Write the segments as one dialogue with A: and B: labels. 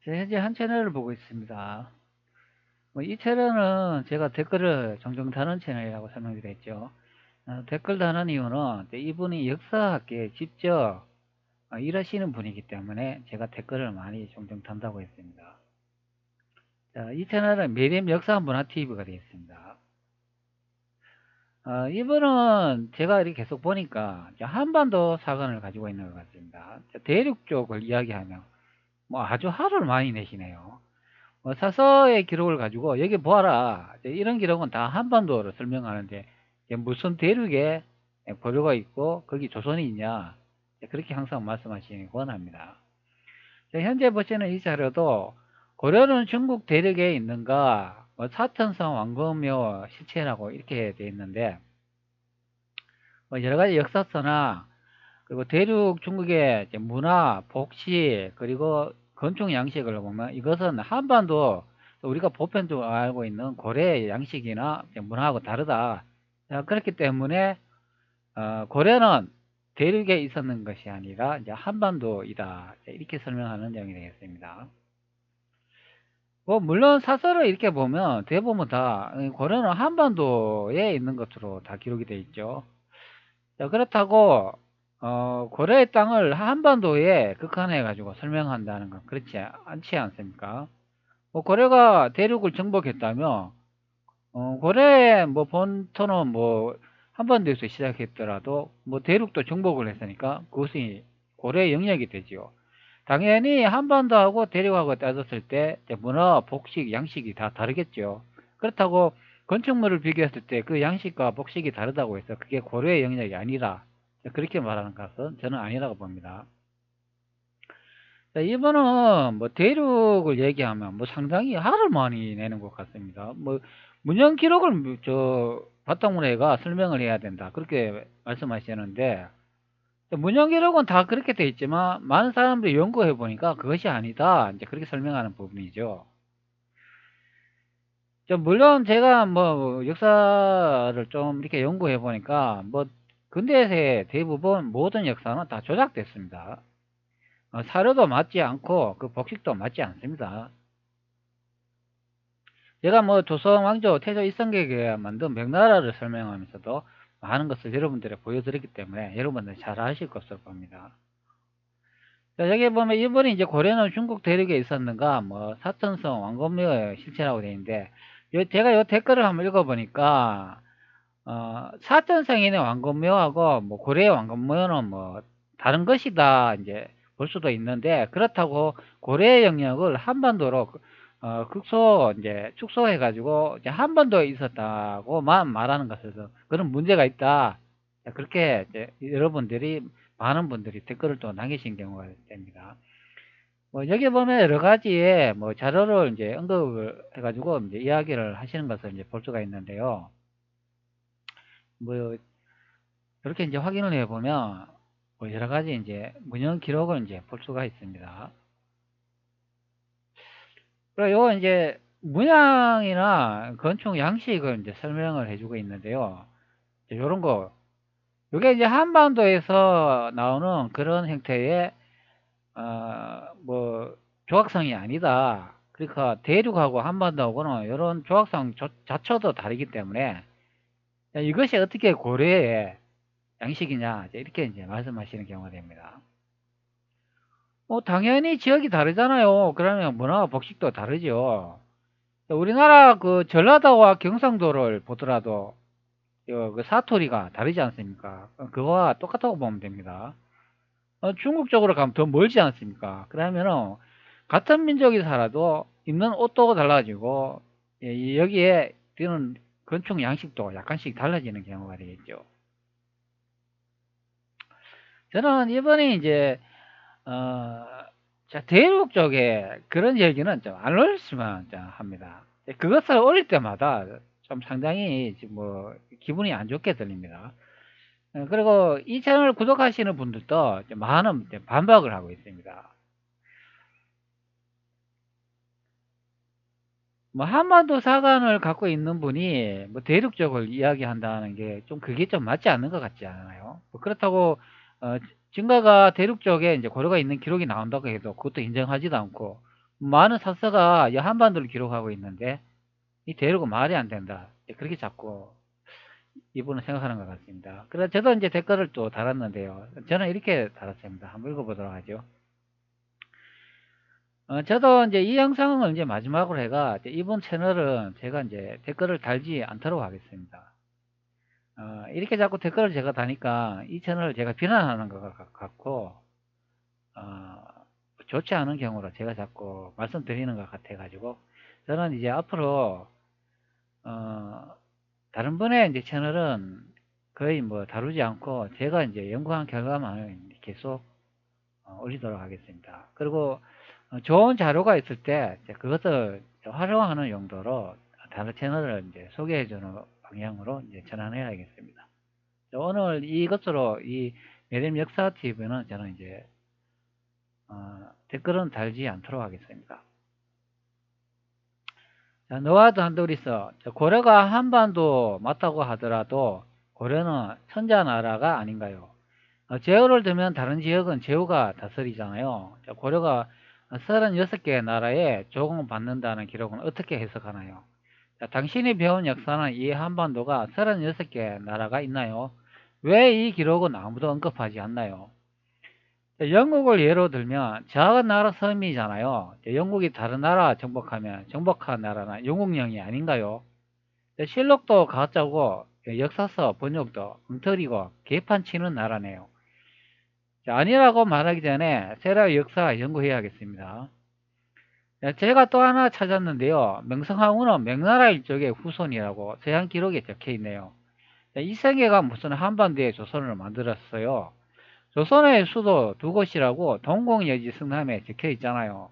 A: 현재 한 채널을 보고 있습니다. 이 채널은 제가 댓글을 종종 다는 채널이라고 설명드렸죠. 댓글 다는 이유는 이분이 역사학계에 직접 일하시는 분이기 때문에 제가 댓글을 많이 종종 단다고 했습니다. 자, 이 채널은 매림 역사문화TV가 되어 있습니다. 이분은 제가 이렇게 계속 보니까 한반도 사관을 가지고 있는 것 같습니다. 대륙 쪽을 이야기하면 뭐 아주 화를 많이 내시네요. 사서의 기록을 가지고 여기 보아라. 이런 기록은 다 한반도를 설명하는데 무슨 대륙에 보류가 있고 거기 조선이 있냐. 그렇게 항상 말씀하시기 원합니다. 현재 보시는 이 자료도 고려는 중국 대륙에 있는가 사천성 왕검묘 시체라고 이렇게 되어 있는데 여러 가지 역사서나 그리고 대륙 중국의 문화, 복시, 그리고 건축 양식을 보면 이것은 한반도 우리가 보편적으로 알고 있는 고려의 양식이나 문화하고 다르다. 그렇기 때문에 고려는 대륙에 있었는 것이 아니라 이제 한반도이다. 이렇게 설명하는 내용이 되겠습니다. 물론 사설을 이렇게 보면 대부분 다 고려는 한반도에 있는 것으로 다 기록이 되어 있죠. 자, 그렇다고 고려의 땅을 한반도에 극한해 가지고 설명한다는 건 그렇지 않지 않습니까? 고려가 대륙을 정복했다면 고려의 뭐 본토는 뭐 한반도에서 시작했더라도 뭐 대륙도 정복을 했으니까 그것이 고려의 영역이 되지요. 당연히 한반도하고 대륙하고 따졌을 때 문화, 복식, 양식이 다 다르겠죠. 그렇다고 건축물을 비교했을 때 그 양식과 복식이 다르다고 해서 그게 고려의 영역이 아니라 그렇게 말하는 것은 저는 아니라고 봅니다. 이번은 뭐 대륙을 얘기하면 뭐 상당히 화를 많이 내는 것 같습니다. 뭐 문헌 기록을 저 바탕으로 해가 설명을 해야 된다 그렇게 말씀하시는데 문헌 기록은 다 그렇게 돼 있지만 많은 사람들이 연구해 보니까 그것이 아니다 이제 그렇게 설명하는 부분이죠. 물론 제가 뭐 역사를 좀 이렇게 연구해 보니까 뭐 근대의 대부분 모든 역사는 다 조작됐습니다. 사료도 맞지 않고 그 복식도 맞지 않습니다. 제가 뭐 조선 왕조 태조 이성계가 만든 명나라를 설명하면서도 많은 것을 여러분들에 보여드렸기 때문에 여러분들 잘 아실 것으로 봅니다. 자, 여기 보면 이번에 이제 고려는 중국 대륙에 있었는가 뭐 사천성 왕건묘의 실체라고 되어 있는데 제가 요 댓글을 한번 읽어보니까 사천성인의 왕건묘하고 뭐 고려의 왕건묘는 뭐 다른 것이다 이제 볼 수도 있는데 그렇다고 고려의 영역을 한반도로 극소 이제 축소해 가지고 이제 한반도에 있었다고만 말하는 것에서 그런 문제가 있다. 그렇게 이제 여러분들이 많은 분들이 댓글을 또 남기신 경우가 됩니다. 뭐 여기 보면 여러 가지의 뭐 자료를 이제 언급을 해가지고 이제 이야기를 하시는 것을 이제 볼 수가 있는데요. 뭐 이렇게 이제 확인을 해보면 뭐 여러 가지 이제 문헌 기록을 이제 볼 수가 있습니다. 그리고 요거 이제 문양이나 건축 양식을 이제 설명을 해주고 있는데요. 요런 거 요게 이제 한반도에서 나오는 그런 형태의 뭐 조각상이 아니다. 그러니까 대륙하고 한반도하고는 이런 조각상 자체도 다르기 때문에 이것이 어떻게 고려의 양식이냐 이렇게 이제 말씀하시는 경우가 됩니다. 당연히 지역이 다르잖아요. 그러면 문화와 복식도 다르죠. 우리나라 그 전라도와 경상도를 보더라도 그 사투리가 다르지 않습니까? 그거와 똑같다고 보면 됩니다. 중국 쪽으로 가면 더 멀지 않습니까? 그러면은 같은 민족이 살아도 입는 옷도 달라지고 여기에 드는 건축 양식도 약간씩 달라지는 경우가 되겠죠. 저는 이번에 이제 어, 자, 대륙 쪽에 그런 얘기는 좀 안 올렸으면 합니다. 그것을 올릴 때마다 좀 상당히 뭐 기분이 안 좋게 들립니다. 그리고 이 채널 구독하시는 분들도 많은 반박을 하고 있습니다. 뭐 한반도 사관을 갖고 있는 분이 뭐 대륙 쪽을 이야기한다는 게 좀 그게 좀 맞지 않는 것 같지 않아요? 뭐 그렇다고 증가가 대륙 쪽에 이제 고려가 있는 기록이 나온다고 해도 그것도 인정하지도 않고 많은 사서가 이 한반도를 기록하고 있는데 이 대륙은 말이 안 된다. 그렇게 자꾸 이분은 생각하는 것 같습니다. 그래서 저도 이제 댓글을 또 달았는데요. 저는 이렇게 달았습니다. 한번 읽어보도록 하죠. 저도 이제 이 영상을 이제 마지막으로 해가 이번 채널은 제가 이제 댓글을 달지 않도록 하겠습니다. 이렇게 자꾸 댓글을 제가 다니까 이 채널을 제가 비난하는 것 같고, 어, 좋지 않은 경우로 제가 자꾸 말씀드리는 것 같아가지고, 저는 이제 앞으로, 다른 분의 이제 채널은 거의 뭐 다루지 않고, 제가 이제 연구한 결과만 계속 올리도록 하겠습니다. 그리고 좋은 자료가 있을 때 그것을 활용하는 용도로 다른 채널을 이제 소개해주는 방향으로 이제 전환해야겠습니다. 오늘 이것으로 이 매림 역사 TV는 저는 이제 댓글은 달지 않도록 하겠습니다. 자, 너와도 한둘이서 고려가 한반도 맞다고 하더라도 고려는 천자나라가 아닌가요? 제후를 들면 다른 지역은 제후가 다스리잖아요. 고려가 36개의 나라에 조공받는다는 기록은 어떻게 해석하나요? 자, 당신이 배운 역사는 이 한반도가 36개 나라가 있나요? 왜 이 기록은 아무도 언급하지 않나요? 자, 영국을 예로 들면 작은 나라 섬이잖아요. 자, 영국이 다른 나라 정복하면 정복한 나라는 영국령이 아닌가요? 자, 실록도 가짜고 역사서 번역도 엉터리고 개판 치는 나라네요. 자, 아니라고 말하기 전에 세라 역사 연구해야겠습니다. 자, 제가 또 하나 찾았는데요. 명성황후는 명나라 일족의 후손이라고 서양 기록에 적혀 있네요. 자, 이성계가 무슨 한반도에 조선을 만들었어요. 조선의 수도 두 곳이라고 동공여지 성남에 적혀 있잖아요.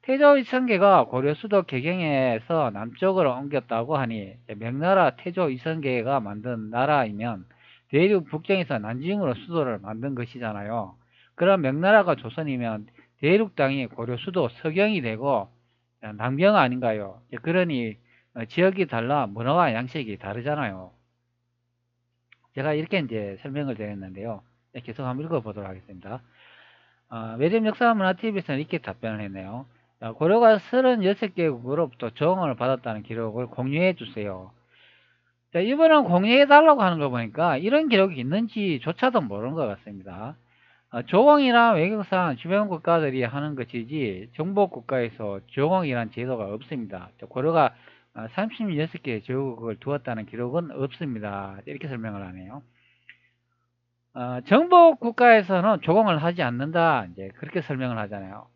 A: 태조 이성계가 고려 수도 개경에서 남쪽으로 옮겼다고 하니 명나라 태조 이성계가 만든 나라이면 대륙 북경에서 난징으로 수도를 만든 것이잖아요. 그럼 명나라가 조선이면 대륙 땅이 고려 수도 서경이 되고 남경 아닌가요? 그러니 지역이 달라 문화와 양식이 다르잖아요. 제가 이렇게 이제 설명을 드렸는데요. 계속 한번 읽어보도록 하겠습니다. 매점 역사문화TV에서는 이렇게 답변을 했네요. 고려가 36개국으로부터 조언을 받았다는 기록을 공유해 주세요. 자, 이번엔 공유해 달라고 하는 거 보니까 이런 기록이 있는지조차도 모르는 것 같습니다. 조공이나 외교상 주변 국가들이 하는 것이지 정복 국가에서 조공이란 제도가 없습니다. 고려가 36개의 제국을 두었다는 기록은 없습니다. 이렇게 설명을 하네요. 정복 국가에서는 조공을 하지 않는다. 이제 그렇게 설명을 하잖아요.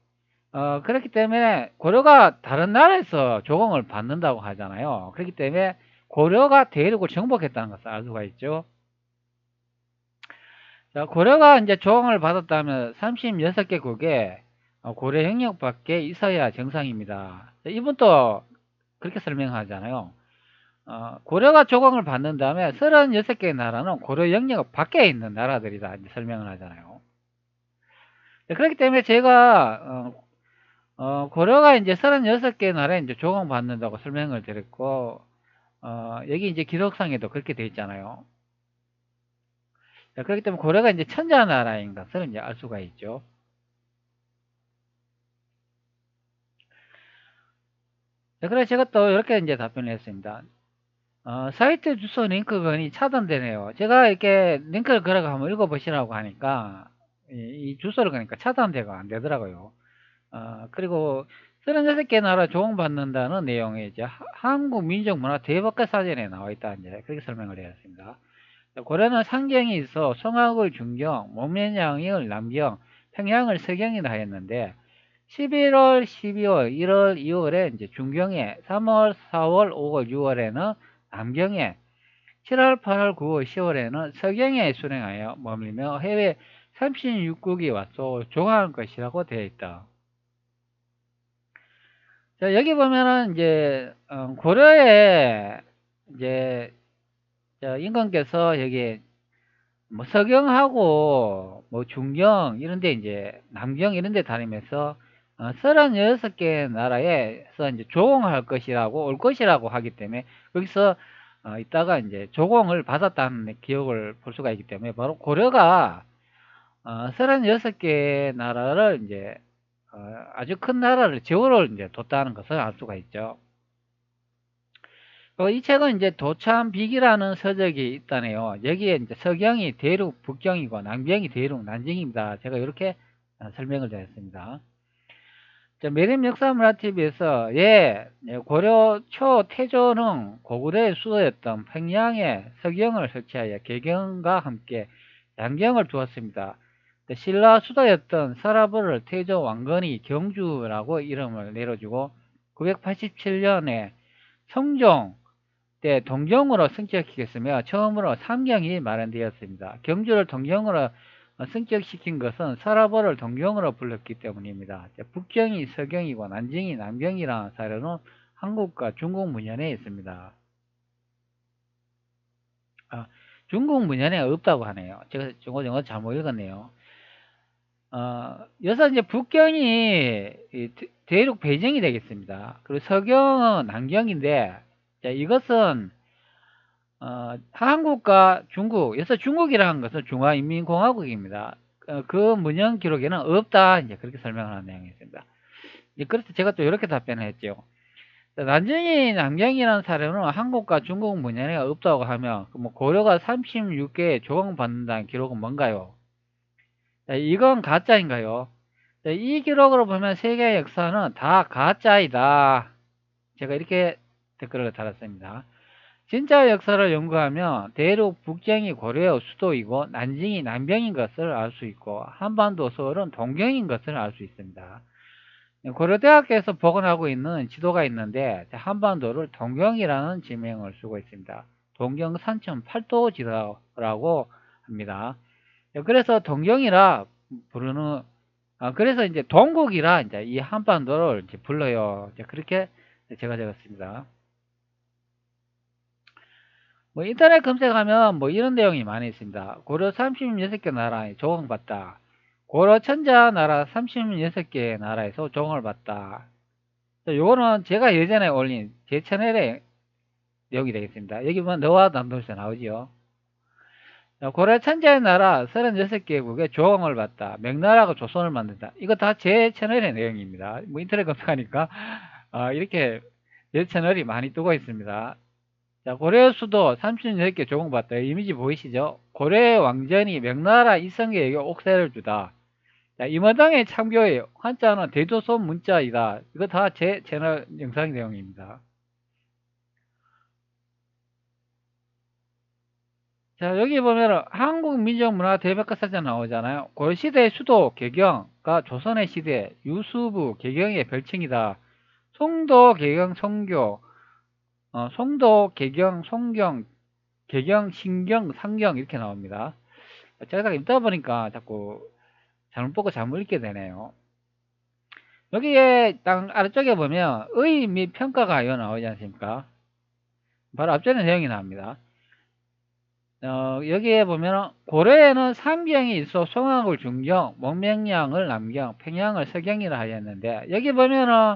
A: 그렇기 때문에 고려가 다른 나라에서 조공을 받는다고 하잖아요. 그렇기 때문에 고려가 대륙을 정복했다는 것을 알 수가 있죠. 자, 고려가 이제 조공을 받았다면 36개국에 고려 영역밖에 있어야 정상입니다. 이분도 그렇게 설명하잖아요. 고려가 조공을 받는 다음에 36개의 나라는 고려 영역 밖에 있는 나라들이다. 이제 설명을 하잖아요. 그렇기 때문에 제가 고려가 이제 36개 나라에 이제 조공받는다고 설명을 드렸고, 여기 이제 기록상에도 그렇게 돼 있잖아요. 자, 그렇기 때문에 고려가 이제 천자나라인 것을 이제 알 수가 있죠. 자, 그래서 제가 또 이렇게 이제 답변을 했습니다. 사이트 주소 링크건이 차단되네요. 제가 이렇게 링크를 걸어가 한번 읽어보시라고 하니까, 이 주소를 그러니까 차단되고 안 되더라고요. 그리고 36개 나라 조공받는다는 내용이 이제 한국 민족문화 대백과사전에 나와 있다. 이제 그렇게 설명을 해놨습니다. 고려는 상경이 있어 송악을 중경, 목련양을 남경, 평양을 서경이라 했는데 11월, 12월, 1월, 2월에 이제 중경에, 3월, 4월, 5월, 6월에는 남경에, 7월, 8월, 9월, 10월에는 서경에 수행하여 머물며 해외 36국이 와서 조공할 것이라고 되어 있다. 자, 여기 보면은 이제 고려에 이제 임금께서 여기 뭐 서경하고 뭐 중경 이런 데 이제 남경 이런 데 다니면서 36개 나라에서 이제 조공할 것이라고 올 것이라고 하기 때문에 여기서 이따가 이제 조공을 받았다는 기억을 볼 수가 있기 때문에 바로 고려가 36개 나라를 이제 아주 큰 나라를 제후를 이제 뒀다는 것을 알 수가 있죠. 이 책은 이제 도참비기라는 서적이 있다네요. 여기에 이제 서경이 대륙 북경이고 남경이 대륙 난징입니다. 제가 이렇게 설명을 드렸습니다. 매림 역사문화TV에서 고려 초 태조는 고구려의 수도였던 평양에 서경을 설치하여 개경과 함께 양경을 두었습니다. 신라 수도였던 서라부를 태조 왕건이 경주라고 이름을 내려주고 987년에 성종 때 동경으로 승격시켰으며 처음으로 삼경이 마련되었습니다. 경주를 동경으로 승격시킨 것은 서라보를 동경으로 불렀기 때문입니다. 북경이 서경이고 난징이 남경이라는 사례는 한국과 중국 문헌에 있습니다. 중국 문헌에 없다고 하네요. 제가 중국어 잘못 읽었네요. 여기서 이제 북경이 대륙 배경이 되겠습니다. 그리고 서경은 남경인데, 이것은 한국과 중국, 여기서 중국이라는 것은 중화인민공화국입니다. 그 문헌 기록에는 없다, 이제 그렇게 설명을 하는 내용이 있습니다. 그래서 제가 또 이렇게 답변을 했죠. 난징이 남경이라는 사례는 한국과 중국 문헌에 없다고 하면, 뭐 고려가 36개에 조공받는다는 기록은 뭔가요? 이건 가짜인가요? 이 기록으로 보면 세계 역사는 다 가짜이다. 제가 이렇게 댓글을 달았습니다. 진짜 역사를 연구하면 대륙 북경이 고려의 수도이고 난징이 남경인 것을 알 수 있고 한반도 서울은 동경인 것을 알 수 있습니다. 고려대학교에서 복원하고 있는 지도가 있는데 한반도를 동경이라는 지명을 쓰고 있습니다. 동경 산천 8도 지도라고 합니다. 그래서 동경이라 부르는 그래서 이제 동국이라 이제 이 한반도를 이제 불러요. 이제 그렇게 제가 적었습니다. 인터넷 검색하면 이런 내용이 많이 있습니다. 고려 36개 나라에 조공받다. 고려 천자 나라 36개 나라에서 조공을 받다. 요거는 제가 예전에 올린 제 채널의 내용이 되겠습니다. 여기 보면 너와 남동에서 나오죠. 고려 천자의 나라 36개국에 조공을 받다. 명나라가 조선을 만든다. 이거 다 제 채널의 내용입니다. 인터넷 검색하니까 이렇게 제 채널이 많이 뜨고 있습니다. 자, 고려 수도 36개 조공받다. 이미지 보이시죠? 고려의 왕전이 명나라 이성계에게 옥세를 주다. 자, 임원당의 참교의 한자는 대조선 문자이다. 이거 다 제 채널 영상 내용입니다. 자, 여기 보면 한국민족문화 대백과사전 나오잖아요. 고려시대의 수도 개경가 조선의 시대 유수부 개경의 별칭이다. 송도 개경 성교 송도 개경 송경 개경 신경 상경 이렇게 나옵니다. 제가 읽다 보니까 자꾸 잘못 보고 잘못 읽게 되네요. 여기에 딱 아래쪽에 보면 의 및 평가가 이거 나오지 않습니까? 바로 앞전에 내용이 나옵니다. 여기에 보면 고려에는 삼경이 있어 송악을 중경, 목명량을 남경, 평양을 서경이라 하였는데 여기 보면은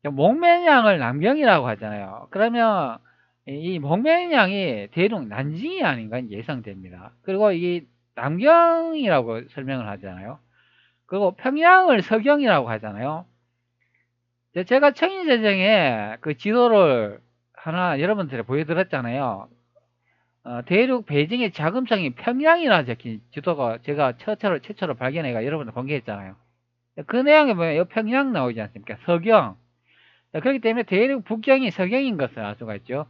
A: 목명량을 남경이라고 하잖아요. 그러면 이 목명량이 대륙 난징이 아닌가 예상됩니다. 그리고 이 남경이라고 설명을 하잖아요. 그리고 평양을 서경이라고 하잖아요. 제가 청인재정에 그 지도를 하나 여러분들에 보여드렸잖아요. 대륙 베이징의 자금성이 평양이라 적힌 지도가 제가 최초로 발견해가 여러분들 공개했잖아요. 그 내용에 보면 평양 나오지 않습니까? 서경. 그렇기 때문에 대륙 북경이 서경인 것을 알 수가 있죠.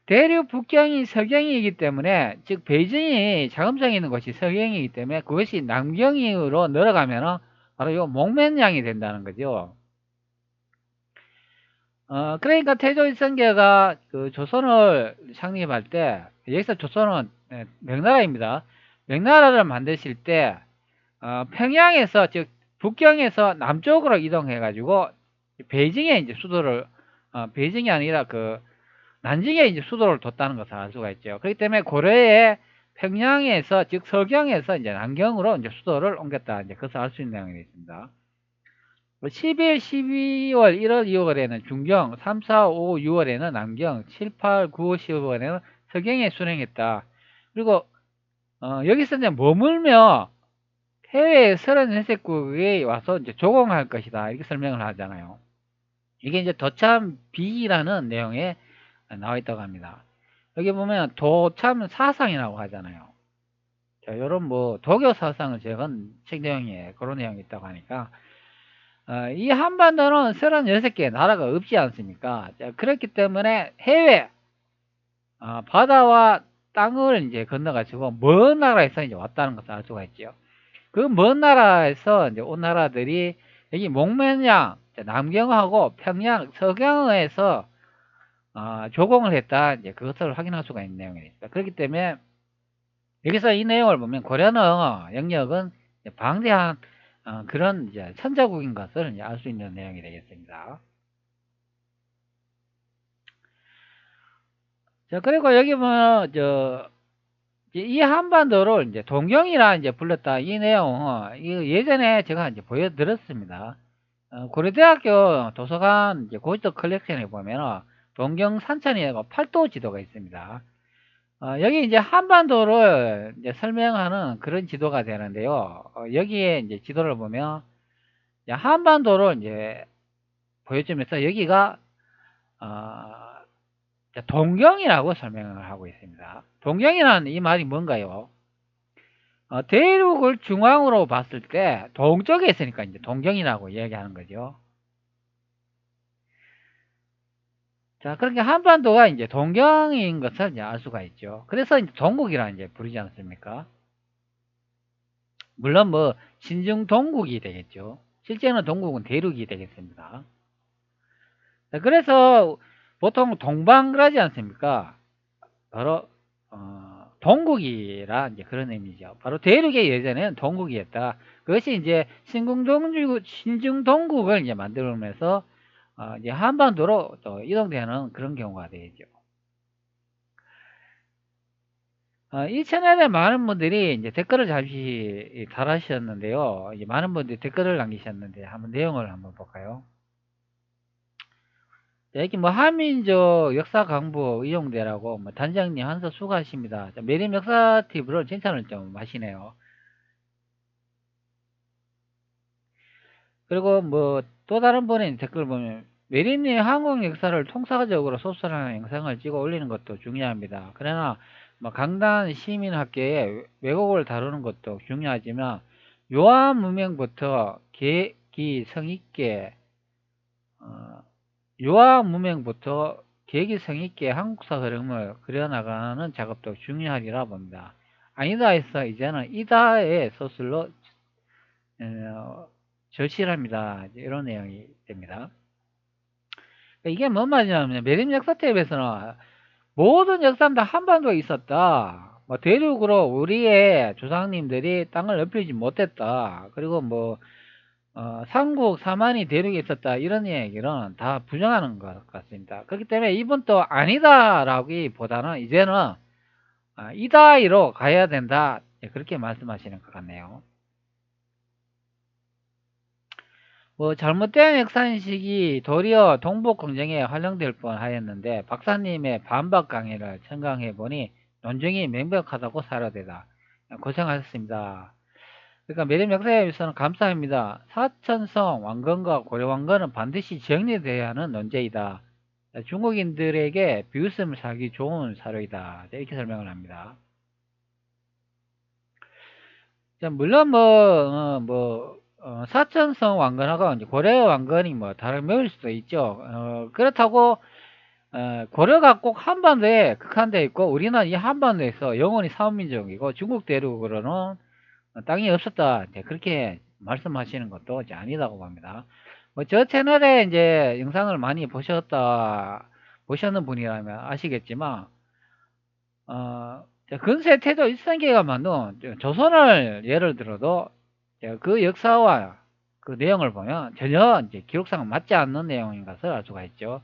A: 대륙 북경이 서경이기 때문에 즉 베이징이 자금성이 있는 것이 서경이기 때문에 그것이 남경으로 늘어가면 바로 이 목면양이 된다는 거죠. 그러니까 태조 일성계가 그 조선을 창립할 때 여기서 조선은 명나라입니다. 명나라를 만드실 때 평양에서 즉 북경에서 남쪽으로 이동해 가지고 베이징에 이제 수도를 베이징이 아니라 그 난징에 이제 수도를 뒀다는 것을 알 수가 있죠. 그렇기 때문에 고려의 평양에서 즉 서경에서 이제 남경으로 이제 수도를 옮겼다. 이제 그것을 알 수 있는 내용이 있습니다. 11, 12월, 1월, 2월에는 중경, 3, 4, 5, 6월에는 남경, 7, 8, 9, 10월에는 서경에 순행했다. 그리고 여기서 이제 머물며 해외 33개국에 와서 이제 조공할 것이다. 이렇게 설명을 하잖아요. 이게 이제 도참 B라는 내용에 나와 있다고 합니다. 여기 보면 도참 사상이라고 하잖아요. 자, 요런 뭐 도교 사상을 적은 책 내용이에요. 그런 내용이 있다고 하니까 이 한반도는 36개 나라가 없지 않습니까? 자, 그렇기 때문에 해외 바다와 땅을 이제 건너가지고 먼 나라에서 이제 왔다는 것을 알 수가 있죠. 그 먼 나라에서 이제 온 나라들이 여기 목면양, 남경하고 평양, 서경에서 조공을 했다. 이제 그것을 확인할 수가 있는 내용입니다. 그렇기 때문에 여기서 이 내용을 보면 고려는 영역은 방대한 그런 이제 천자국인 것을 알 수 있는 내용이 되겠습니다. 자, 그리고 여기 보면 이 한반도를 이제 동경이라 이제 불렀다. 이 내용 이거 예전에 제가 이제 보여드렸습니다. 고려대학교 도서관 이제 고지도 컬렉션에 보면 동경 산천이라고 팔도 지도가 있습니다. 여기 이제 한반도를 이제 설명하는 그런 지도가 되는데요. 여기에 이제 지도를 보면 한반도를 이제 보여주면서 여기가 동경이라고 설명을 하고 있습니다. 동경이라는 이 말이 뭔가요? 대륙을 중앙으로 봤을 때 동쪽에 있으니까 이제 동경이라고 이야기하는 거죠. 자, 그렇게 한반도가 이제 동경인 것을 이제 알 수가 있죠. 그래서 이제 동국이라 이제 부르지 않습니까? 물론 뭐 신중 동국이 되겠죠. 실제는 동국은 대륙이 되겠습니다. 자, 그래서 보통 동방 그러지 않습니까? 바로 동국이라 이제 그런 의미죠. 바로 대륙의 예전에는 동국이었다. 그것이 이제 신중동국을 이제 만들면서 이제 한반도로 또 이동되는 그런 경우가 되겠죠. 이 채널에 많은 분들이 이제 댓글을 잠시 달아주셨는데요. 이제 많은 분들이 댓글을 남기셨는데 한번 내용을 한번 볼까요? 여기 뭐 한민족 역사 강부 이용대라고 뭐 단장님 한서 수고하십니다. 매림 역사 팁으로 칭찬을 좀 하시네요. 그리고 뭐 또 다른 분의 댓글 보면 메리님 한국 역사를 통사적으로 소설하는 영상을 찍어 올리는 것도 중요합니다. 그러나 뭐 강단 시민학계의 왜곡을 다루는 것도 중요하지만 요한 문명부터 계기성 있게 요한 문명부터 계기성 있게 한국사 흐름을 그려나가는 작업도 중요하리라 봅니다. 아니다 해서 이제는 이다의 서술로 절실합니다. 이런 내용이 됩니다. 이게 뭔 말이냐면 매림 역사책에서는 모든 역사는 다 한반도에 있었다. 뭐 대륙으로 우리의 조상님들이 땅을 넓히지 못했다. 그리고 뭐 삼국 사만이 대륙에 있었다. 이런 얘기는 다 부정하는 것 같습니다. 그렇기 때문에 이분 또 아니다라기보다는 이제는 이다이로 가야 된다. 그렇게 말씀하시는 것 같네요. 뭐 잘못된 역사인식이 도리어 동북 공정에 활용될 뻔하였는데 박사님의 반박 강의를 청강해 보니 논증이 명백하다고 사료되다. 고생하셨습니다. 그러니까 매림 역사에서는 감사합니다. 사천성 왕건과 고려왕건은 반드시 정리되어야 하는 논제이다. 중국인들에게 비웃음을 사기 좋은 사료이다. 이렇게 설명을 합니다. 물론 사천성 왕건하고 이제 고려 왕건이 뭐 다름일 수도 있죠. 그렇다고 고려가 꼭 한반도에 극한되어 있고 우리는 이 한반도에서 영원히 사원민족이고 중국 대륙으로는 땅이 없었다. 이제 그렇게 말씀하시는 것도 이제 아니라고 봅니다. 뭐 저 채널에 이제 영상을 많이 보셨는 분이라면 아시겠지만 근세 태조 일성계가 만든 조선을 예를 들어도 그 역사와 그 내용을 보면 전혀 이제 기록상 맞지 않는 내용인 것을 알 수가 있죠.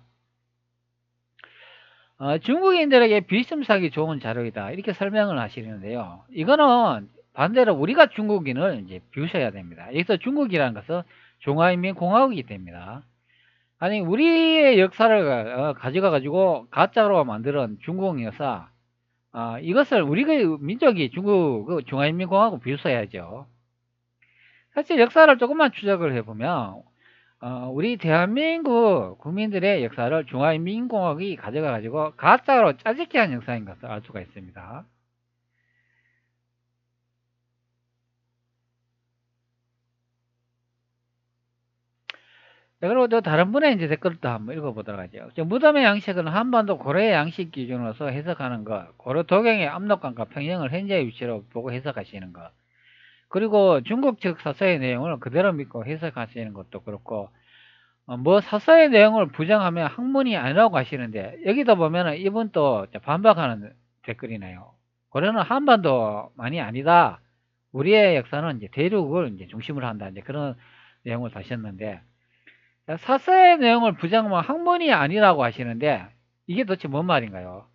A: 중국인들에게 비웃음 사기 좋은 자료이다. 이렇게 설명을 하시는데요. 이거는 반대로 우리가 중국인을 이제 비우셔야 됩니다. 여기서 중국이라는 것은 중화인민공화국이 됩니다. 아니, 우리의 역사를 가져가 가지고 가짜로 만드는 중국 역사, 이것을 우리가 민족이 중국 중화인민공화국 비웃어야죠. 사실 역사를 조금만 추적을 해보면 우리 대한민국 국민들의 역사를 중화인민공화국이 가져가 가지고 가짜로 짜집기 한 역사인 것을 알 수가 있습니다. 자, 그리고 또 다른 분의 이제 댓글도 한번 읽어보도록 하죠. 무덤의 양식은 한반도 고려의 양식 기준으로서 해석하는 것, 고려 도경의 압록강과 평양을 현재의 위치로 보고 해석하시는 것, 그리고 중국 측 사서의 내용을 그대로 믿고 해석하시는 것도 그렇고, 뭐 사서의 내용을 부정하면 학문이 아니라고 하시는데, 여기도 보면은 이분 또 반박하는 댓글이네요. 고려는 한반도만이 아니다. 우리의 역사는 이제 대륙을 이제 중심으로 한다. 이제 그런 내용을 다셨는데, 사서의 내용을 부정하면 학문이 아니라고 하시는데, 이게 도대체 뭔 말인가요?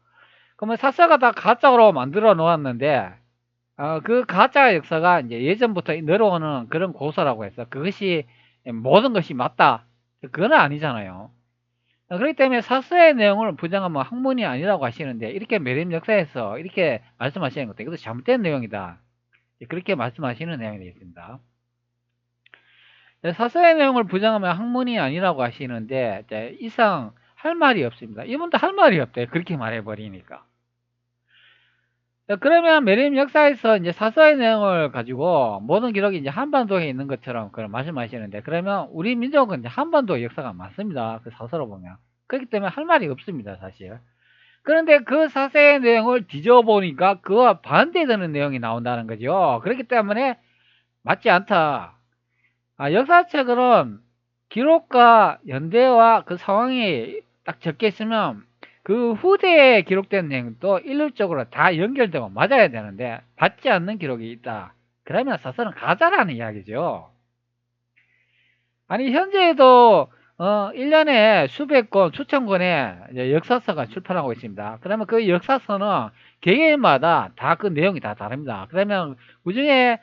A: 그러면 사서가 다 가짜로 만들어 놓았는데, 그 가짜 역사가 이제 예전부터 내려오는 그런 고서라고 해서 그것이 모든 것이 맞다. 그건 아니잖아요. 그렇기 때문에 사서의 내용을 부정하면 학문이 아니라고 하시는데, 이렇게 매립 역사에서 이렇게 말씀하시는 것도 이것도 잘못된 내용이다. 그렇게 말씀하시는 내용이 되겠습니다. 사서의 내용을 부정하면 학문이 아니라고 하시는데, 이상 할 말이 없습니다. 이분도 할 말이 없대요. 그렇게 말해버리니까. 그러면 매립 역사에서 이제 사서의 내용을 가지고 모든 기록이 이제 한반도에 있는 것처럼 그런 말씀하시는데, 그러면 우리 민족은 이제 한반도 역사가 많습니다. 그 사서로 보면. 그렇기 때문에 할 말이 없습니다, 사실. 그런데 그 사서의 내용을 뒤져보니까 그와 반대되는 내용이 나온다는 거죠. 그렇기 때문에 맞지 않다. 역사책은 기록과 연대와 그 상황이 딱 적혀 있으면 그 후대에 기록된 내용도 일률적으로 다 연결되고 맞아야 되는데 맞지 않는 기록이 있다. 그러면 사설은 가짜라는 이야기죠. 아니 현재에도 1년에 수백 권, 수천 권의 역사서가 출판하고 있습니다. 그러면 그 역사서는 개개인마다 다 그 내용이 다 다릅니다. 그러면 그중에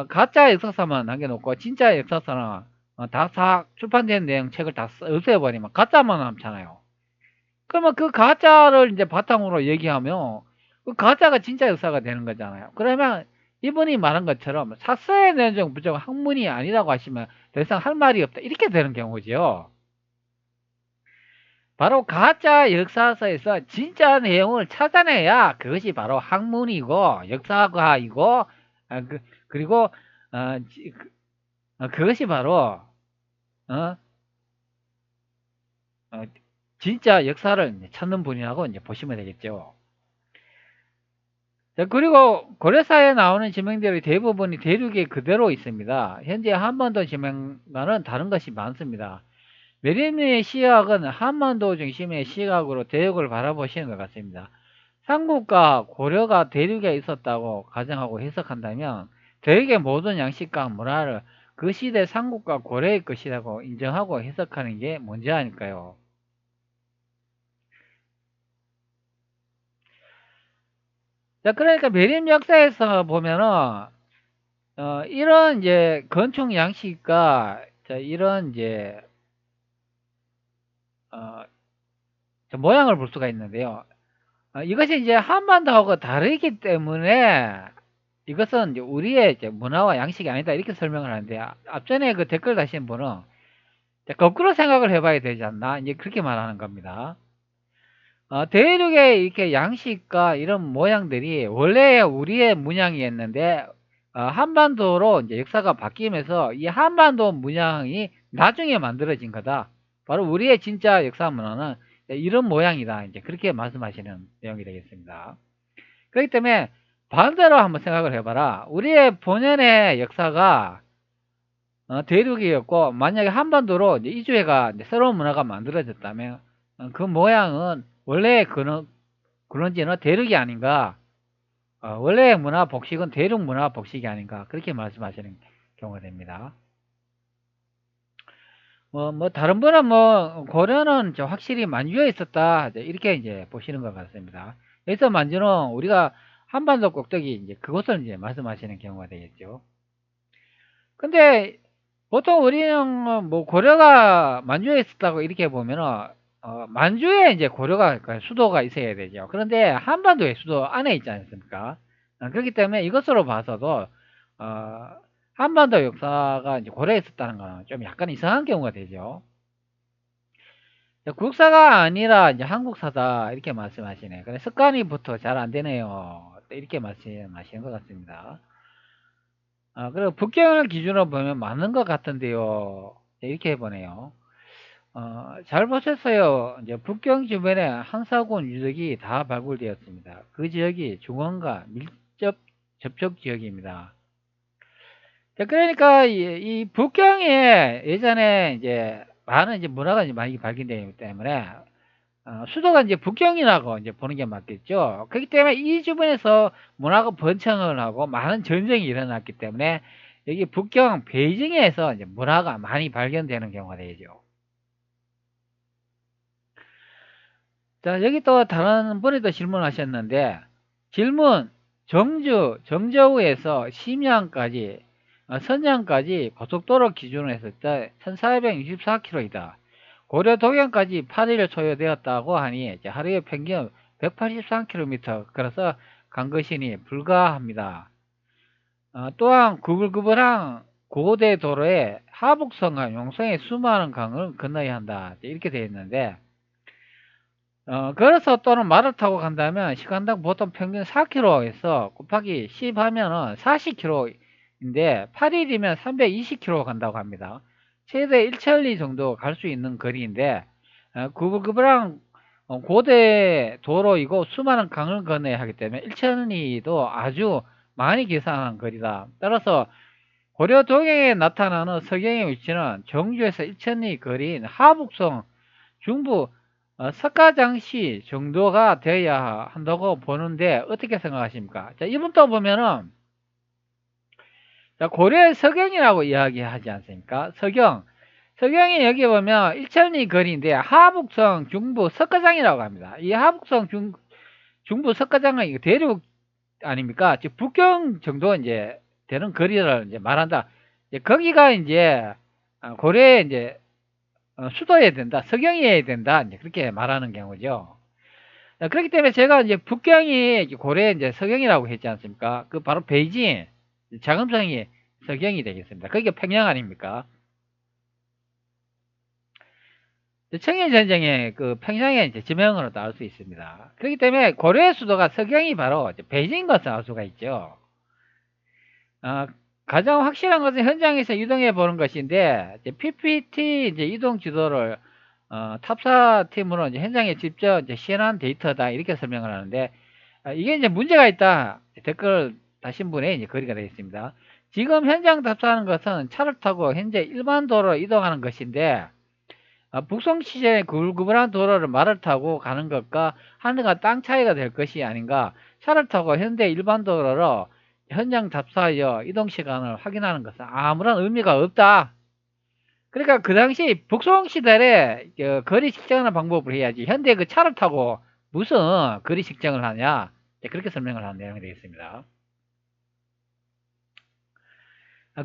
A: 가짜 역사서만 남겨놓고 진짜 역사서는 다 출판된 내용 책을 다 없애버리면 가짜만 남잖아요. 그러면 그 가짜를 이제 바탕으로 얘기하면 그 가짜가 진짜 역사가 되는 거잖아요. 그러면 이분이 말한 것처럼 사서의 내용 무조건 학문이 아니라고 하시면 더 이상 할 말이 없다. 이렇게 되는 경우죠. 바로 가짜 역사서에서 진짜 내용을 찾아내야 그것이 바로 학문이고 역사가이고 그리고 그것이 바로 어, 어, 진짜 역사를 찾는 분이라고 이제 보시면 되겠죠. 자, 그리고 고려사에 나오는 지명들의 대부분이 대륙에 그대로 있습니다. 현재 한반도 지명과는 다른 것이 많습니다. 메리니의 시각은 한반도 중심의 시각으로 대륙을 바라보시는 것 같습니다. 삼국과 고려가 대륙에 있었다고 가정하고 해석한다면 대륙의 모든 양식과 문화를 그 시대 삼국과 고려의 것이라고 인정하고 해석하는 게 문제 아닐까요? 자, 그러니까 메림 역사에서 보면은 이런 이제 건축 양식과 이런 이제 어, 모양을 볼 수가 있는데요. 이것이 이제 한반도하고 다르기 때문에 이것은 이제 우리의 이제 문화와 양식이 아니다 이렇게 설명을 하는데 앞전에 그 댓글 다신 분은 거꾸로 생각을 해봐야 되지 않나 이제 그렇게 말하는 겁니다. 대륙의 이렇게 양식과 이런 모양들이 원래 우리의 문양이었는데 한반도로 이제 역사가 바뀌면서 이 한반도 문양이 나중에 만들어진 거다. 바로 우리의 진짜 역사 문화는 이런 모양이다. 이제 그렇게 말씀하시는 내용이 되겠습니다. 그렇기 때문에 반대로 한번 생각을 해봐라. 우리의 본연의 역사가 대륙이었고 만약에 한반도로 이제 이주해가 이제 새로운 문화가 만들어졌다면 그 모양은 원래 그런지는 대륙이 아닌가. 원래의 문화 복식은 대륙 문화 복식이 아닌가. 그렇게 말씀하시는 경우가 됩니다. 뭐 다른 분은 뭐 고려는 확실히 만주에 있었다. 이렇게 이제 보시는 것 같습니다. 여기서 만주는 우리가 한반도 꼭대기 이제 그것을 이제 말씀하시는 경우가 되겠죠. 근데 보통 우리는 뭐 고려가 만주에 있었다고 이렇게 보면은 만주에 이제 고려가 수도가 있어야 되죠. 그런데 한반도의 수도 안에 있지 않습니까? 그렇기 때문에 이것으로 봐서도 어, 한반도 역사가 이제 고려에 있었다는 거는 좀 약간 이상한 경우가 되죠. 국사가 아니라 이제 한국사다 이렇게 말씀하시네. 근데 습관이부터 잘 안 되네요. 이렇게 말씀하시는 것 같습니다. 그리고 북경을 기준으로 보면 맞는 것 같은데요. 이렇게 해보네요. 잘 보셨어요. 이제 북경 주변에 한사군 유적이 다 발굴되었습니다. 그 지역이 중원과 밀접 접촉 지역입니다. 자, 그러니까 이 북경에 예전에 이제 많은 이제 문화가 이제 많이 발견되기 때문에 수도가 이제 북경이라고 이제 보는 게 맞겠죠. 그렇기 때문에 이 주변에서 문화가 번창을 하고 많은 전쟁이 일어났기 때문에 여기 북경 베이징에서 이제 문화가 많이 발견되는 경우가 되죠. 자, 여기 또 다른 분이 또 질문하셨는데, 질문, 정저우에서 심양까지, 선양까지 고속도로 기준으로 했을 때 1464km이다. 고려 동양까지 8일 소요되었다고 하니 이제 하루에 평균 183km 걸어서 간 것이니 불가합니다. 또한 구불구불한 고대 도로에 하북성과 용성의 수많은 강을 건너야 한다. 이렇게 되어 있는데, 걸어서 또는 말을 타고 간다면 시간당 보통 평균 4km에서 곱하기 10 하면은 40km인데 8일이면 320km 간다고 합니다. 최대 1천리 정도 갈 수 있는 거리인데 구불구불한 고대 도로이고 수많은 강을 건너야 하기 때문에 1천리도 아주 많이 계산한 거리다. 따라서 고려 동양에 나타나는 석영의 위치는 정주에서 1천리 거리인 하북성 중부 석가장시 정도가 되어야 한다고 보는데 어떻게 생각하십니까? 자, 이분 또 보면은 자, 고려의 서경이라고 이야기하지 않습니까? 서경이 여기 보면 일천리 거리인데 하북성 중부 석가장이라고 합니다. 이 하북성 중부 석가장은 이거 대륙 아닙니까? 즉 북경 정도 이제 되는 거리를 이제 말한다. 이제 거기가 이제 고려의 이제 수도해야 된다, 서경이어야 된다, 이제 그렇게 말하는 경우죠. 그렇기 때문에 제가 이제 북경이 고려 이제 서경이라고 했지 않습니까? 그 바로 베이징, 자금성이 서경이 되겠습니다. 그게 평양 아닙니까? 청일전쟁의 그 평양의 이제 지명으로 나올 수 있습니다. 그렇기 때문에 고려의 수도가 서경이 바로 베이징인 것을 알 수가 있죠. 어, 가장 확실한 것은 현장에서 이동해 보는 것인데, PPT 이제 이동 지도를 탑사팀으로 이제 현장에 직접 이제 시연한 데이터다 이렇게 설명을 하는데, 이게 이제 문제가 있다 댓글 다신 분의 이제 거리가 되어 있습니다. 지금 현장 탑사하는 것은 차를 타고 현재 일반 도로로 이동하는 것인데, 북송 시절에 구불구불한 도로를 말을 타고 가는 것과 하늘과 땅 차이가 될 것이 아닌가. 차를 타고 현대 일반 도로로 현장 답사하여 이동 시간을 확인하는 것은 아무런 의미가 없다. 그러니까 그 당시 북송 시대에 거리 측정하는 방법을 해야지 현대 그 차를 타고 무슨 거리 측정을 하냐, 그렇게 설명을 하는 내용이 되겠습니다.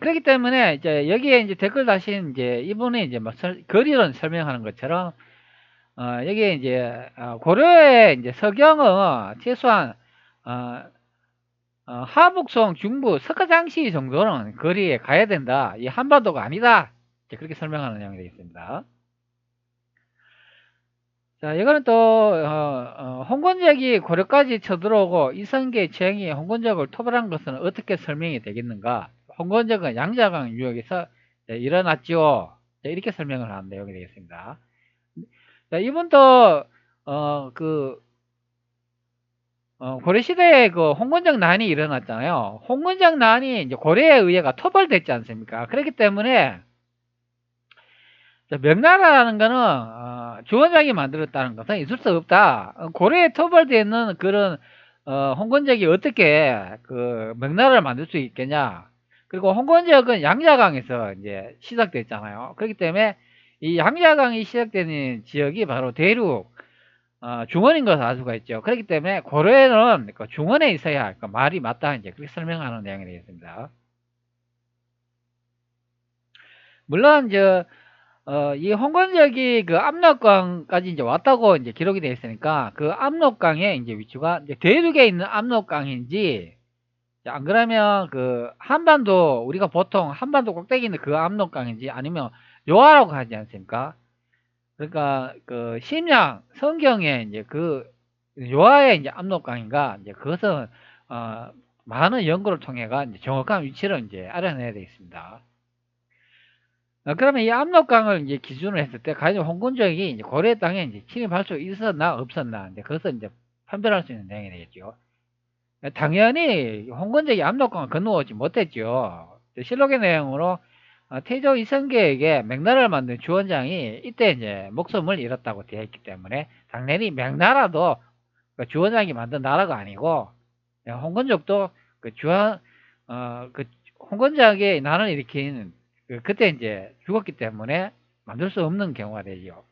A: 그렇기 때문에 이제 여기에 이제 댓글 다신 이제 이분이 이제 막 거리론 설명하는 것처럼 여기에 이제 고려의 이제 서경은 최소한 하북성 중부 석가장시 정도는 거리에 가야 된다. 이 한반도가 아니다. 이제 그렇게 설명하는 내용이 되겠습니다. 자, 이거는 또 홍건적이 고려까지 쳐들어오고 이성계 정이 홍건적을 토벌한 것은 어떻게 설명이 되겠는가? 홍건적은 양자강 유역에서 일어났죠. 이렇게 설명을 하는 내용이 되겠습니다. 자, 이분도 고려시대에 그 홍건적 난이 일어났잖아요. 홍건적 난이 이제 고려에 의해가 토벌됐지 않습니까? 그렇기 때문에 명나라라는 거는 주원장이 만들었다는 것은 있을 수 없다. 고려에 토벌되는 그런 홍건적이 어떻게 그 명나라를 만들 수 있겠냐? 그리고 홍건적은 양자강에서 이제 시작됐잖아요. 그렇기 때문에 이 양자강이 시작되는 지역이 바로 대륙 중원인 것을 알 수가 있죠. 그렇기 때문에 고려에는 그 중원에 있어야 할 말이 맞다, 이제 그렇게 설명하는 내용이 되겠습니다. 물론 이 홍건적이 그 압록강까지 이제 왔다고 이제 기록이 되어 있으니까 그 압록강의 이제 위치가 이제 대륙에 있는 압록강인지 안 그러면 그 한반도 우리가 보통 한반도 꼭대기는 그 압록강인지 아니면 요하라고 하지 않습니까? 그러니까 그 심양 성경에 이제 그 요하의 이제 압록강인가 이제 그것은 어 많은 연구를 통해가 이제 정확한 위치를 이제 알아내야 되겠습니다. 그러면 이 압록강을 이제 기준으로 했을 때 과연 홍건조역이 이제 고려 땅에 이제 침입할 수 있었나 없었나 이제 그것을 이제 판별할 수 있는 내용이 되겠죠. 당연히 홍건적이 압록강을 건너오지 못했죠. 실록의 내용으로 태조 이성계에게 명나라를 만든 주원장이 이때 이제 목숨을 잃었다고 되어 있기 때문에 당연히 명나라도 그 주원장이 만든 나라가 아니고 홍건적도 그 주원 그 홍건작의 난을 일으킨 그때 이제 죽었기 때문에 만들 수 없는 경우가 되죠.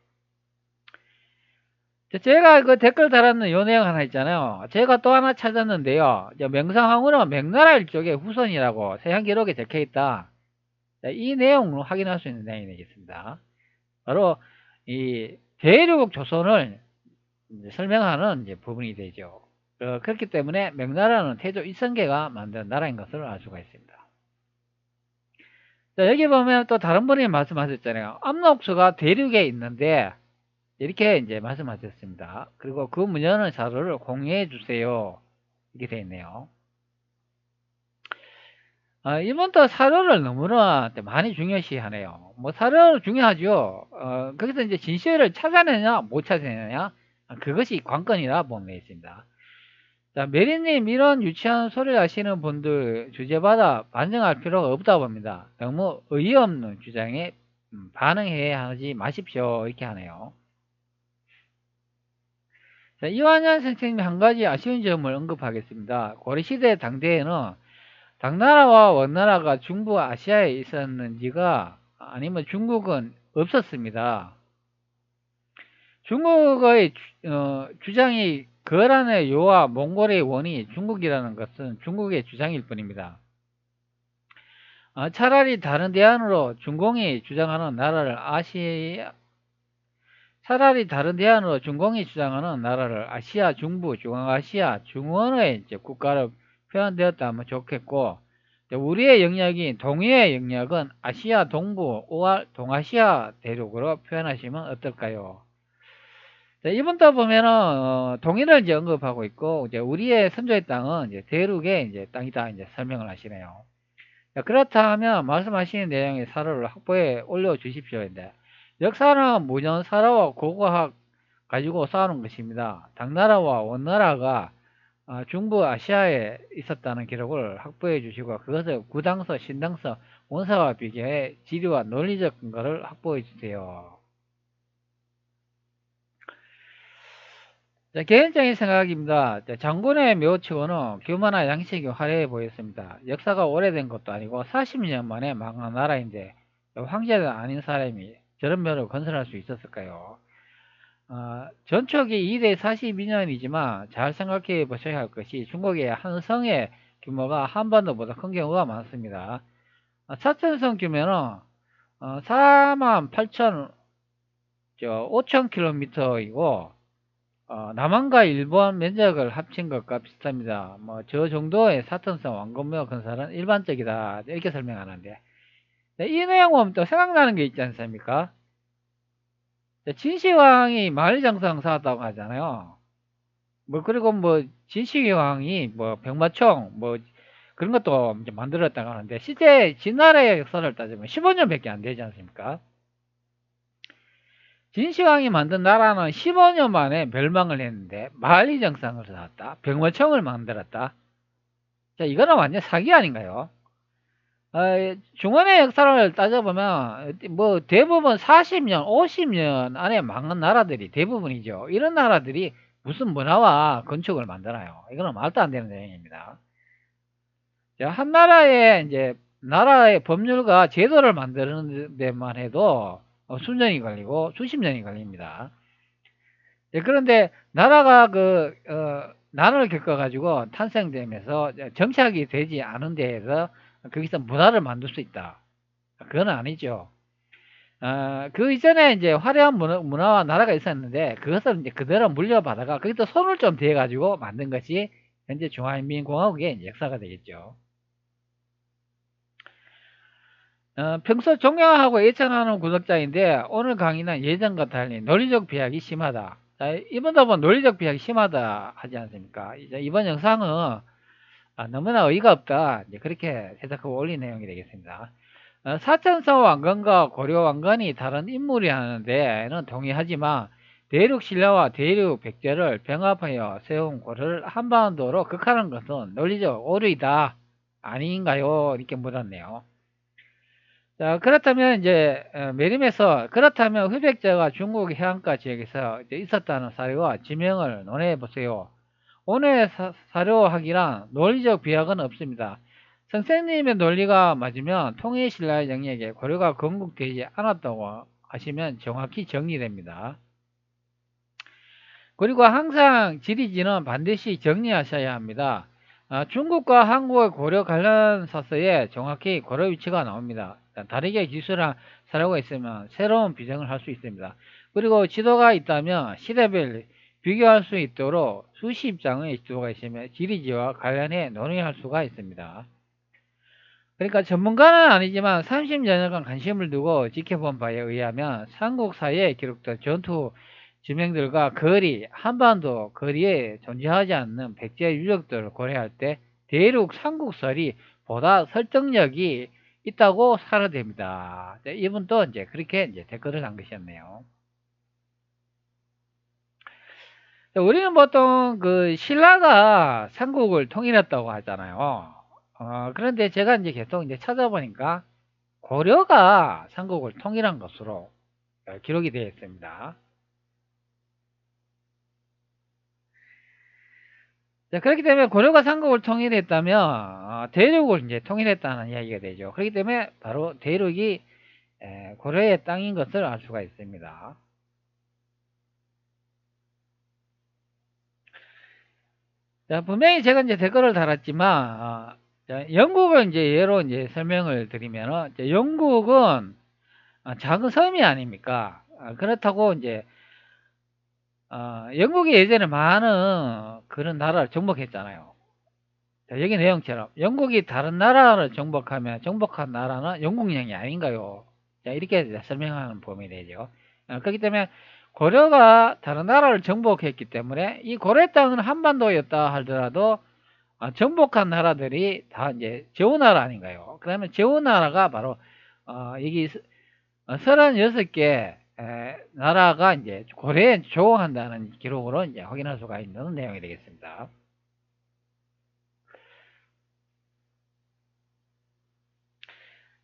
A: 제가 그 댓글 달았는 요 내용 하나 있잖아요. 제가 또 하나 찾았는데요. 명상황후는 명나라 일족의 후손이라고 세상 기록에 적혀 있다. 이 내용을 확인할 수 있는 내용이 되겠습니다. 바로 이 대륙 조선을 이제 설명하는 이제 부분이 되죠. 그렇기 때문에 명나라는 태조 이성계가 만든 나라인 것을 알 수가 있습니다. 자, 여기 보면 또 다른 분이 말씀하셨잖아요. 압록수가 대륙에 있는데 이렇게 이제 말씀하셨습니다. 그리고 그 문제는 자료를 공유해 주세요. 이렇게 되어 있네요. 이분도 사료를 너무나 많이 중요시 하네요. 뭐 사료는 중요하죠. 거기서 이제 진실을 찾아내냐 못 찾아내냐 그것이 관건이라 보면 되겠습니다. 자, 메리님 이런 유치한 소리를 하시는 분들 주제마다 반증할 필요가 없다고 봅니다. 너무 어이없는 주장에 반응해야 하지 마십시오. 이렇게 하네요. 자, 이완현 선생님이 한 가지 아쉬운 점을 언급하겠습니다. 고려시대 당대에는 당나라와 원나라가 중부 아시아에 있었는지가 아니면 중국은 없었습니다. 중국의 주장이 거란의 요와 몽골의 원이 중국이라는 것은 중국의 주장일 뿐입니다. 차라리 다른 대안으로 중공이 주장하는 나라를 아시아 중부, 중앙아시아, 중원의 이제 국가로 표현되었다면 좋겠고, 우리의 영역인 동해의 영역은 아시아 동부, 동아시아 대륙으로 표현하시면 어떨까요? 자, 이분도 보면은 동해를 이제 언급하고 있고, 이제 우리의 선조의 땅은 이제 대륙의 이제 땅이다 이제 설명을 하시네요. 자, 그렇다면 말씀하시는 내용의 사료를 확보해 올려 주십시오. 인데 역사는 무전사라와 고고학 가지고 싸우는 것입니다. 당나라와 원나라가 중부 아시아에 있었다는 기록을 확보해 주시고 그것을 구당서, 신당서, 원사와 비교해 지리와 논리적 근거를 확보해 주세요. 자, 개인적인 생각입니다. 장군의 묘치고는 규모나 양식이 화려해 보였습니다. 역사가 오래된 것도 아니고 40년 만에 망한 나라인데 황제도 아닌 사람이 저런 묘를 건설할 수 있었을까요? 전초기 2대 42년이지만 잘 생각해 보셔야 할 것이 중국의 한 성의 규모가 한반도보다 큰 경우가 많습니다. 사천성 규모는 4만 8천 5,000km이고 남한과 일본 면적을 합친 것과 비슷합니다. 뭐 저 정도의 사천성 왕건묘 건설은 일반적이다 이렇게 설명하는데 이 내용은 또 생각나는 게 있지 않습니까? 진시황이 만리장성 쌓았다고 하잖아요. 뭐 그리고 뭐 진시황이 뭐 병마총 뭐 그런 것도 이제 만들었다고 하는데 실제 진나라의 역사를 따지면 15년밖에 안 되지 않습니까? 진시황이 만든 나라는 15년 만에 멸망을 했는데 만리장성을 쌓았다. 병마총을 만들었다. 자, 이거는 완전 사기 아닌가요? 중원의 역사를 따져보면 뭐 대부분 40년, 50년 안에 망한 나라들이 대부분이죠. 이런 나라들이 무슨 문화와 건축을 만드나요? 이거는 말도 안 되는 내용입니다. 자, 한 나라의 이제 나라의 법률과 제도를 만드는 데만 해도 수년이 걸리고 수십 년이 걸립니다. 그런데 나라가 난을 겪어가지고 탄생되면서 정착이 되지 않은 데에서 거기서 문화를 만들 수 있다. 그건 아니죠. 그 이전에 이제 화려한 문화와 나라가 있었는데 그것을 이제 그대로 물려받아가 거기서 손을 좀 대가지고 만든 것이 현재 중화인민공화국의 이제 역사가 되겠죠. 평소 존경하고 애청하는 구독자인데 오늘 강의는 예전과 달리 논리적 비약이 심하다. 자, 이번도 뭐 논리적 비약이 심하다 하지 않습니까? 이제 이번 영상은 너무나 어이가 없다. 이제 그렇게 해석하고 올린 내용이 되겠습니다. 사천성 왕건과 고려 왕건이 다른 인물이라는 데는 동의하지만 대륙 신라와 대륙 백제를 병합하여 세운 고려를 한반도로 극하는 것은 논리적 오류이다. 아닌가요? 이렇게 물었네요. 자, 그렇다면 이제 매림에서 그렇다면 흑백제가 중국 해안가 지역에서 이제 있었다는 사료와 지명을 논해 보세요. 오늘 사료하기란 논리적 비약은 없습니다. 선생님의 논리가 맞으면 통일신라의 영역에 고려가 건국되지 않았다고 하시면 정확히 정리됩니다. 그리고 항상 지리지는 반드시 정리하셔야 합니다. 중국과 한국의 고려 관련 사서에 정확히 고려 위치가 나옵니다. 다르게 기술한 사료가 있으면 새로운 비정을 할 수 있습니다. 그리고 지도가 있다면 시대별 비교할 수 있도록 수십 장의 지도가 있으면 지리지와 관련해 논의할 수가 있습니다. 그러니까 전문가는 아니지만 30여 년간 관심을 두고 지켜본 바에 의하면 삼국 사이에 기록된 전투 지명들과 거리, 한반도 거리에 존재하지 않는 백제 유적들을 고려할 때 대륙 삼국설이 보다 설득력이 있다고 사료됩니다. 이분도 이제 그렇게 이제 댓글을 남기셨네요. 우리는 보통 그 신라가 삼국을 통일했다고 하잖아요. 그런데 제가 이제 계속 이제 찾아보니까 고려가 삼국을 통일한 것으로 기록이 되어 있습니다. 자, 그렇기 때문에 고려가 삼국을 통일했다면 대륙을 이제 통일했다는 이야기가 되죠. 그렇기 때문에 바로 대륙이 고려의 땅인 것을 알 수가 있습니다. 자, 분명히 제가 이제 댓글을 달았지만 자, 영국을 이제 예로 이제 설명을 드리면 영국은 작은 섬이 아닙니까? 그렇다고 이제 영국이 예전에 많은 그런 나라를 정복했잖아요. 자, 여기 내용처럼 영국이 다른 나라를 정복하면 정복한 나라는 영국령이 아닌가요? 자, 이렇게 설명하는 범위 되죠. 그렇기 때문에 고려가 다른 나라를 정복했기 때문에 이 고려 땅은 한반도였다 하더라도 정복한 나라들이 다 이제 제후나라 아닌가요? 그러면 제후나라가 바로 여기 36개 나라가 이제 고려에 조공한다는 기록으로 이제 확인할 수가 있는 내용이 되겠습니다.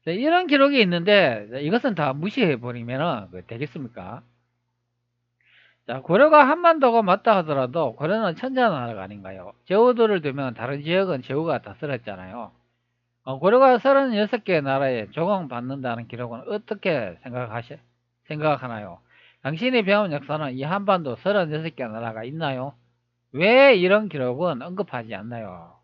A: 이런 기록이 있는데 이것은 다 무시해 버리면 되겠습니까? 자, 고려가 한반도가 맞다 하더라도 고려는 천자나라가 아닌가요? 제후들을 두면 다른 지역은 제후가 다스렸잖아요. 고려가 36개 나라에 조공받는다는 기록은 어떻게 생각하나요? 당신이 배운 역사는 이 한반도 36개 나라가 있나요? 왜 이런 기록은 언급하지 않나요?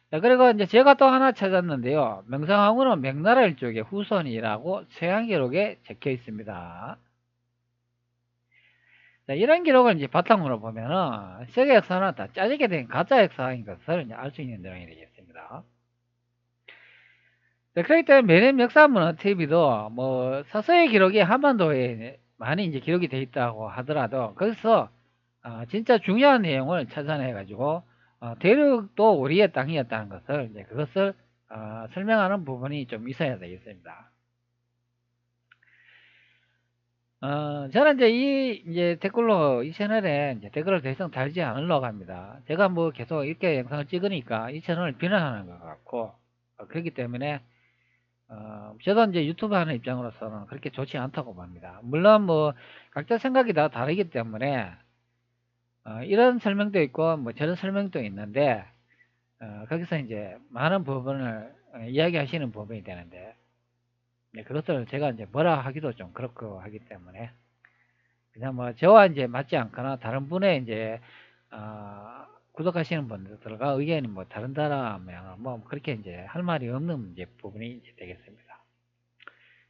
A: 자, 그리고 이제 제가 또 하나 찾았는데요. 명성황후는 명나라 일족의 후손이라고 서양 기록에 적혀 있습니다. 자, 이런 기록을 이제 바탕으로 보면은 세계 역사는 다 짜지게 된 가짜 역사인 것을 알 수 있는 내용이 되겠습니다. 자, 그렇기 때문에 매년 역사문헌 TV도 뭐 서서히 기록이 한반도에 많이 이제 기록이 돼 있다고 하더라도 거기서 진짜 중요한 내용을 찾아내 가지고 대륙도 우리의 땅이었다는 것을 이제 그것을 설명하는 부분이 좀 있어야 되겠습니다. 저는 이제 이제 댓글로 이 채널에 이제 댓글을 더 이상 달지 않으려고 합니다. 제가 뭐 계속 이렇게 영상을 찍으니까 이 채널을 비난하는 것 같고 그렇기 때문에 저도 이제 유튜브 하는 입장으로서는 그렇게 좋지 않다고 봅니다. 물론 뭐 각자 생각이 다 다르기 때문에 이런 설명도 있고 뭐 저런 설명도 있는데 거기서 이제 많은 부분을 이야기하시는 부분이 되는데 그것을 제가 이제 뭐라 하기도 좀 그렇고 하기 때문에 그냥 뭐 저와 이제 맞지 않거나 다른 분의 이제 구독하시는 분들과 의견이 뭐 다른다라면 뭐 그렇게 이제 할 말이 없는 이제 부분이 이제 되겠습니다.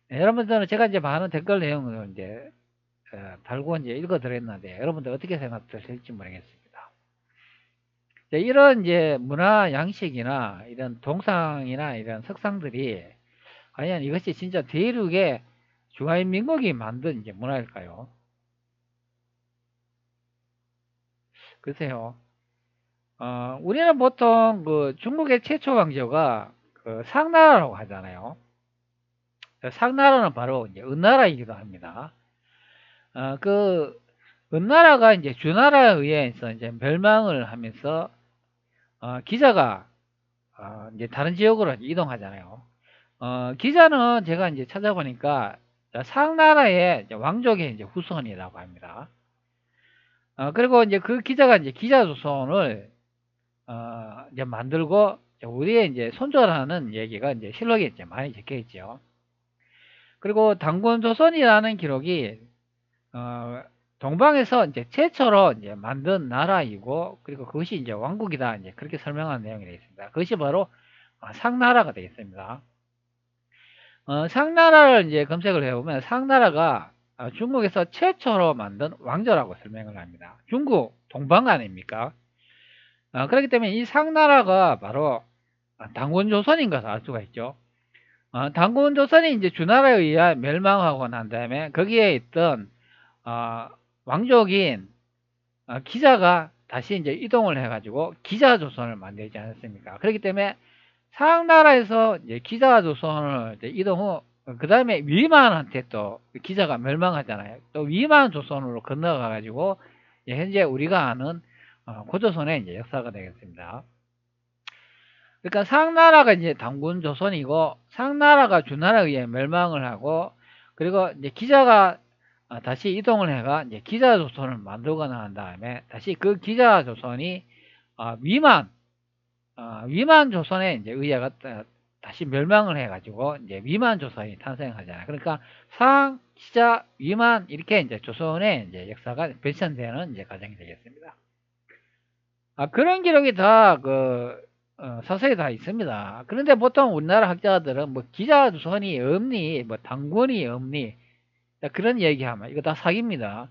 A: 네, 여러분들은 제가 이제 많은 댓글 내용을 이제 달고 이제 읽어드렸는데 여러분들 어떻게 생각하실지 모르겠습니다. 이런 이제 문화 양식이나 이런 동상이나 이런 석상들이 과연 이것이 진짜 대륙의 중화인민국이 만든 이제 문화일까요? 글쎄요. 우리는 보통 그 중국의 최초 왕조가 그 상나라라고 하잖아요. 상나라는 바로 이제 은나라이기도 합니다. 그 은나라가 이제 주나라에 의해서 이제 멸망을 하면서 기자가 이제 다른 지역으로 이동하잖아요. 기자는 제가 이제 찾아보니까 상나라의 이제 왕족의 이제 후손이라고 합니다. 그리고 이제 그 기자가 이제 기자조선을 이제 만들고 우리의 이제 손조라는 얘기가 이제 실록에 이제 많이 적혀 있죠. 그리고 당군조선이라는 기록이 어, 동방에서 이제 최초로 이제 만든 나라이고, 그리고 그것이 이제 왕국이다, 이제 그렇게 설명하는 내용이 되어 있습니다. 그것이 바로 상나라가 되어 있습니다. 상나라를 이제 검색을 해보면 상나라가 중국에서 최초로 만든 왕조라고 설명을 합니다. 중국 동방 아닙니까? 그렇기 때문에 이 상나라가 바로 당군조선인 것을 알 수가 있죠. 당군조선이 이제 주나라에 의해 멸망하고 난 다음에 거기에 있던 왕족인 기자가 다시 이제 이동을 해가지고 기자조선을 만들지 않았습니까? 그렇기 때문에 상나라에서 이제 기자조선을 이제 이동 후, 그 다음에 위만한테 또 기자가 멸망하잖아요. 또 위만 조선으로 건너가가지고 현재 우리가 아는 고조선의 이제 역사가 되겠습니다. 그러니까 상나라가 이제 당군 조선이고, 상나라가 주나라에 의해 멸망을 하고, 그리고 이제 기자가 다시 이동을 해가 이제 기자조선을 만들고 난 다음에 다시 그 기자조선이 위만 위만 조선에 이제 의해가 다시 멸망을 해가지고 이제 위만 조선이 탄생하잖아요. 그러니까 상, 기자, 위만 이렇게 이제 조선의 이제 역사가 변천되는 이제 과정이 되겠습니다. 그런 기록이 다 서서히 다 있습니다. 그런데 보통 우리나라 학자들은 뭐 기자조선이 없니, 뭐 당군이 없니, 그런 얘기하면 이거 다 사기입니다.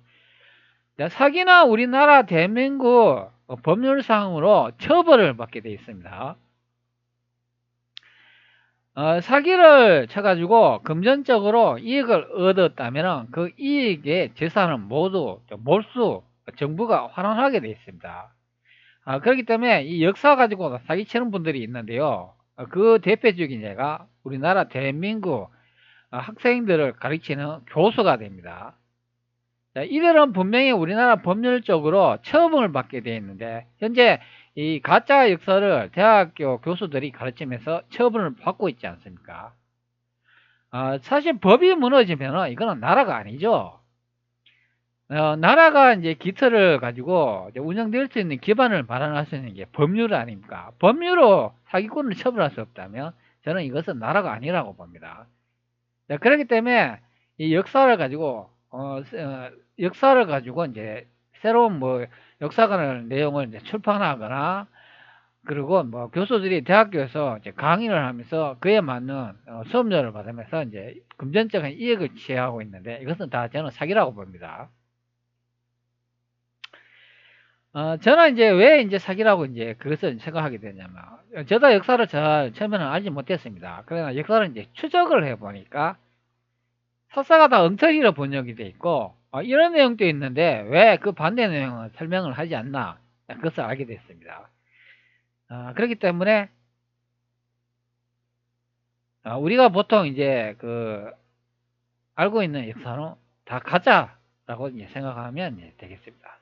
A: 사기나 우리나라 대한민국 법률상으로 처벌을 받게 되어 있습니다. 사기를 쳐가지고 금전적으로 이익을 얻었다면 그 이익의 재산은 모두 몰수, 정부가 환원하게 되어 있습니다. 그렇기 때문에 이 역사 가지고 사기치는 분들이 있는데요. 그 대표적인 예가 우리나라 대한민국 학생들을 가르치는 교수가 됩니다. 이들은 분명히 우리나라 법률적으로 처분을 받게 되어 있는데, 현재 이 가짜 역사를 대학교 교수들이 가르치면서 처분을 받고 있지 않습니까? 사실 법이 무너지면 이거는 나라가 아니죠. 나라가 이제 기틀을 가지고 이제 운영될 수 있는 기반을 마련할 수 있는 게 법률 아닙니까? 법률로 사기꾼을 처벌할 수 없다면 저는 이것은 나라가 아니라고 봅니다. 그렇기 때문에 이 역사를 가지고 역사를 가지고 이제 새로운 뭐 역사관을 내용을 이제 출판하거나, 그리고 뭐 교수들이 대학교에서 이제 강의를 하면서 그에 맞는 수업료를 받으면서 이제 금전적인 이익을 취하고 있는데, 이것은 다 저는 사기라고 봅니다. 저는 이제 왜 이제 사기라고 이제 그것을 생각하게 되냐면, 저도 역사를 잘 처음에는 알지 못했습니다. 그러나 역사를 이제 추적을 해 보니까 석사가 다 엉터리로 번역이 돼 있고, 이런 내용도 있는데 왜 그 반대 내용을 설명을 하지 않나, 그것을 알게 됐습니다. 그렇기 때문에 우리가 보통 이제 알고 있는 역사는 다 가짜라고 이제 생각하면 이제 되겠습니다.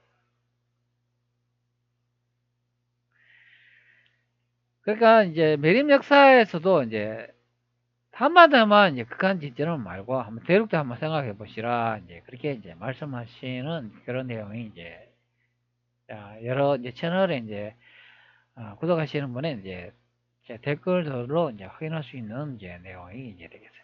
A: 그러니까 이제 매림 역사에서도 이제 한마디만 이제 극한 진전은 말고 한번 대륙도 한번 생각해 보시라, 이제 그렇게 이제 말씀하시는 그런 내용이 이제 여러 이제 채널에 이제 구독하시는 분의 이제 제 댓글들로 이제 확인할 수 있는 이제 내용이 이제 되겠습니다.